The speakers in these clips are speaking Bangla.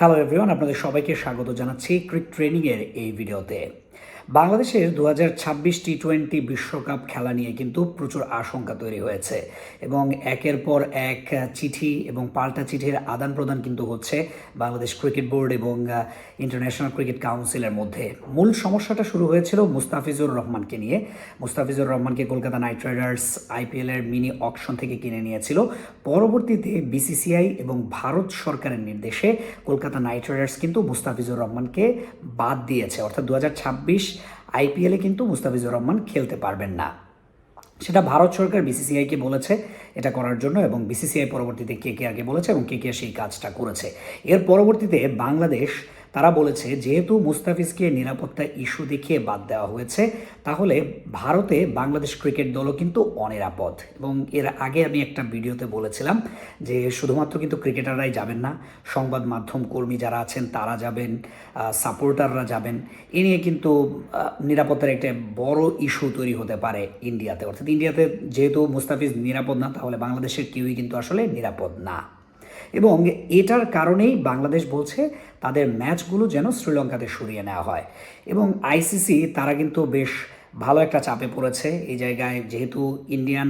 হ্যালো এভরিওয়ান, আপনাদের সবাইকে স্বাগত জানাচ্ছি ক্রিক ট্রেনিংয়ের এই ভিডিওতে। বাংলাদেশের 2026 টি-20 বিশ্বকাপ খেলা নিয়ে কিন্তু প্রচুর আশঙ্কা তৈরি হয়েছে এবং একের পর এক চিঠি এবং পাল্টা চিঠির আদান প্রদান কিন্তু হচ্ছে বাংলাদেশ ক্রিকেট বোর্ড এবং ইন্টারন্যাশনাল ক্রিকেট কাউন্সিলের মধ্যে। মূল সমস্যাটা শুরু হয়েছিল মুস্তাফিজুর রহমানকে নিয়ে। মুস্তাফিজুর রহমানকে কলকাতা নাইট রাইডার্স আইপিএলের মিনি অকশন থেকে কিনে নিয়েছিল। পরবর্তীতে বিসিসিআই এবং ভারত সরকারের নির্দেশে কলকাতা নাইট রাইডার্স কিন্তু মুস্তাফিজুর রহমানকে বাদ দিয়েছে, অর্থাৎ 2026 আইপিএলে কিন্তু মুস্তাফিজুর রহমান খেলতে পারবেন না। সেটা ভারত সরকার বিসিসিআইকে বলেছে এটা করার জন্য এবং বিসিসিআই পরবর্তীতে কেকেআরকে বলেছে এবং কেকেআর সেই কাজটা করেছে। এর পরবর্তীতে বাংলাদেশ তারা বলেছে যেহেতু মুস্তাফিজকে নিরাপত্তা ইস্যু দেখিয়ে বাদ দেওয়া হয়েছে, তাহলে ভারতে বাংলাদেশ ক্রিকেট দলও কিন্তু অনিরাপদ। এবং এর আগে আমি একটা ভিডিওতে বলেছিলাম যে শুধুমাত্র কিন্তু ক্রিকেটাররাই যাবেন না, সংবাদ মাধ্যম কর্মী যারা আছেন তারা যাবেন, সাপোর্টাররা যাবেন। এ নিয়ে কিন্তু নিরাপত্তার একটা বড় ইস্যু তৈরি হতে পারে ইন্ডিয়াতে। অর্থাৎ ইন্ডিয়াতে যেহেতু মুস্তাফিজ নিরাপদ না, তাহলে বাংলাদেশের কেউই কিন্তু আসলে নিরাপদ না। এবং এটার কারণেই বাংলাদেশ বলছে তাদের ম্যাচগুলো যেন শ্রীলঙ্কাতে সরিয়ে নেওয়া হয়। এবং আইসিসি তারা কিন্তু বেশ ভালো একটা চাপে পড়েছে এই জায়গায়, যেহেতু ইন্ডিয়ান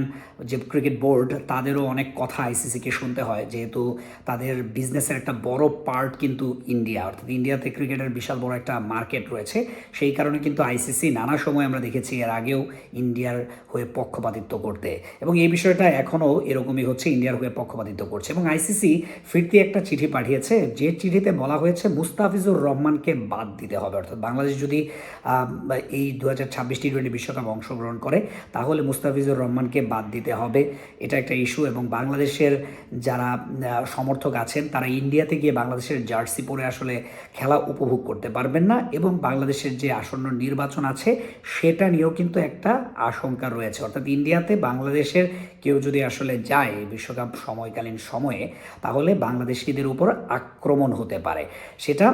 যে ক্রিকেট বোর্ড তাদেরও অনেক কথা আইসিসিকে শুনতে হয়, যেহেতু তাদের বিজনেসের একটা বড় পার্ট কিন্তু ইন্ডিয়া, অর্থাৎ ইন্ডিয়াতে ক্রিকেটের বিশাল বড় একটা মার্কেট রয়েছে। সেই কারণে কিন্তু আইসিসি নানা সময় আমরা দেখেছি এর আগেও ইন্ডিয়ার হয়ে পক্ষপাতিত্ব করতে, এবং এই বিষয়টা এখনও এরকমই হচ্ছে, ইন্ডিয়ার হয়ে পক্ষপাতিত্ব করছে। এবং আইসিসি ফিরতি একটা চিঠি পাঠিয়েছে, যে চিঠিতে বলা হয়েছে মুস্তাফিজুর রহমানকে বাদ দিতে হবে। অর্থাৎ বাংলাদেশ যদি এই 2026 টি-20 বিশ্বকাপ অংশগ্রহণ করে তাহলে মুস্তাফিজুর রহমানকে বাদ দিতে হবে, এটা একটা ইস্যু। এবং বাংলাদেশের যারা সমর্থক আছেন তারা ইন্ডিয়াতে গিয়ে বাংলাদেশের জার্সি পরে আসলে খেলা উপভোগ করতে পারবেন না, এবং বাংলাদেশের যে আসন্ন নির্বাচন আছে সেটা নিয়েও কিন্তু একটা আশঙ্কা রয়েছে। অর্থাৎ ইন্ডিয়াতে বাংলাদেশের কেউ যদি আসলে যায় বিশ্বকাপ সময়কালীন সময়ে, তাহলে বাংলাদেশিদের উপর আক্রমণ হতে পারে। সেটা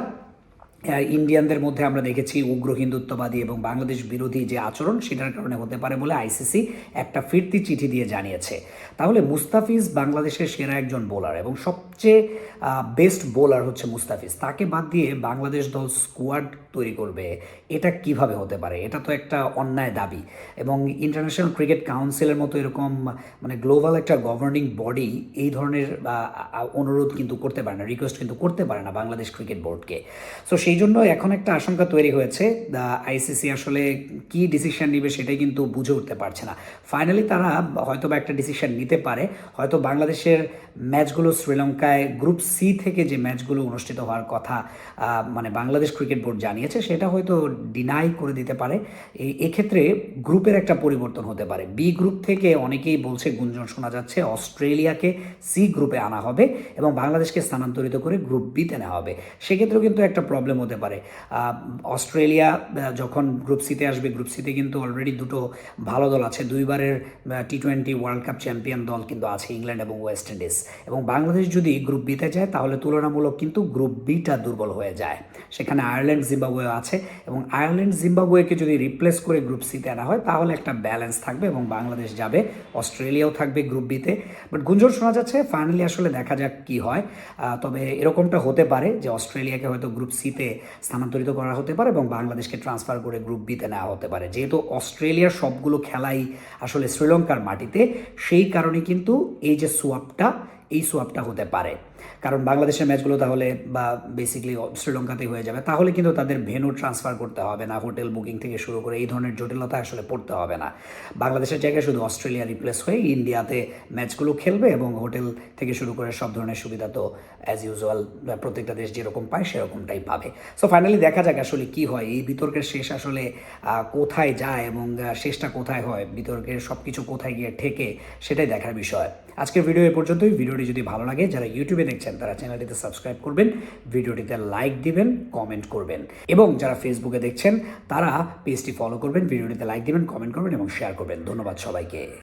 ইন্ডিয়ানদের মধ্যে আমরা দেখেছি উগ্র হিন্দুত্ববাদী এবং বাংলাদেশ বিরোধী যে আচরণ, সেটার কারণে হতে পারে বলে আইসিসি একটা ফিরতি চিঠি দিয়ে জানিয়েছে। তাহলে মুস্তাফিজ বাংলাদেশের সেরা একজন বোলার এবং সবচেয়ে বেস্ট বোলার হচ্ছে মুস্তাফিজ, তাকে বাদ দিয়ে বাংলাদেশ দল স্কোয়াড তৈরি করবে, এটা কিভাবে হতে পারে? এটা তো একটা অন্যায় দাবি। এবং ইন্টারন্যাশনাল ক্রিকেট কাউন্সিলের মতো এরকম মানে গ্লোবাল একটা গভর্নিং বডি এই ধরনের অনুরোধ কিন্তু করতে পারে না, রিকোয়েস্ট কিন্তু করতে পারে না বাংলাদেশ ক্রিকেট বোর্ডকে। সো সেই জন্য এখন একটা আশঙ্কা তৈরি হয়েছে, আইসিসি আসলে কি ডিসিশন নেবে সেটাই কিন্তু বুঝে উঠতে পারছে না। ফাইনালি তারা হয়তো বা একটা ডিসিশন নিতে পারে, হয়তো বাংলাদেশের ম্যাচগুলো শ্রীলঙ্কায় গ্রুপ সি থেকে যে ম্যাচগুলো অনুষ্ঠিত হওয়ার কথা মানে বাংলাদেশ ক্রিকেট বোর্ড জানিয়েছে সেটা হয়তো ডিনাই করে দিতে পারে। এক্ষেত্রে গ্রুপের একটা পরিবর্তন হতে পারে। বি গ্রুপ থেকে অনেকেই বলছে, গুঞ্জন শোনা যাচ্ছে অস্ট্রেলিয়াকে সি গ্রুপে আনা হবে এবং বাংলাদেশকে স্থানান্তরিত করে গ্রুপ বিতে নেওয়া হবে। সেক্ষেত্রেও কিন্তু একটা প্রবলেম হতে পারে। অস্ট্রেলিয়া যখন গ্রুপ সিতে আসবে, গ্রুপ সিতে কিন্তু অলরেডি দুটো ভালো দল আছে, দুইবারের টি-20 ওয়ার্ল্ড কাপ চ্যাম্পিয়ন দল কিন্তু আছে, ইংল্যান্ড এবং ওয়েস্ট ইন্ডিজ। এবং বাংলাদেশ যদি গ্রুপ বিতে যায় তাহলে তুলনামূলক কিন্তু গ্রুপ বিটা দুর্বল হয়ে যায়। সেখানে আয়ারল্যান্ড জিম্বাবুয়ে আছে, এবং আয়ারল্যান্ড জিম্বাবুয়েকে যদি রিপ্লেস করে গ্রুপ সিতে আনা হয় তাহলে একটা ব্যালেন্স থাকবে এবং বাংলাদেশ যাবে, অস্ট্রেলিয়াও থাকবে গ্রুপ বিতে। বাট গুঞ্জন শোনা যাচ্ছে, ফাইনালি আসলে দেখা যাক কি হয়। তবে এরকমটা হতে পারে যে অস্ট্রেলিয়াকে হয়তো গ্রুপ সিতে স্থানান্তরিত করা হতে পারে এবং বাংলাদেশকে ট্রান্সফার করে গ্রুপ বিতে নেওয়া হতে পারে। যেহেতু অস্ট্রেলিয়ার সবগুলো খেলাই আসলে শ্রীলঙ্কার মাটিতে, সেই কারণে কিন্তু এই যে এই সোয়াপটা হতে পারে। কারণ বাংলাদেশের ম্যাচগুলো তাহলে বা বেসিক্যালি শ্রীলঙ্কাতেই হয়ে যাবে, তাহলে কিন্তু তাদের ভেন্যু ট্রান্সফার করতে হবে না, হোটেল বুকিং থেকে শুরু করে এই ধরনের জটিলতা আসলে পড়তে হবে না। বাংলাদেশের জায়গায় শুধু অস্ট্রেলিয়া রিপ্লেস হয়ে ইন্ডিয়াতে ম্যাচগুলো খেলবে এবং হোটেল থেকে শুরু করে সব ধরনের সুবিধা তো অ্যাজ ইউজুয়াল প্রত্যেকটা দেশ যেরকম পায় সেরকমটাই পাবে। সো ফাইনালি দেখা যাক আসলে কি হয়, এই বিতর্কের শেষ আসলে কোথায় যায় এবং শেষটা কোথায় হয়, বিতর্কের সব কিছু কোথায় গিয়ে ঠেকে, সেটাই দেখার বিষয়। আজকের ভিডিও এ পর্যন্তই। ভিডিওটি যদি ভালো লাগে, যারা ইউটিউবে দেখছেন তারা চ্যানেলটিতে সাবস্ক্রাইব করবেন, ভিডিওটিতে লাইক দিবেন, কমেন্ট করবেন, এবং যারা ফেসবুকে দেখছেন তারা পেজটি ফলো করবেন, ভিডিওটিতে লাইক দিবেন, কমেন্ট করবেন এবং শেয়ার করবেন। ধন্যবাদ সবাইকে।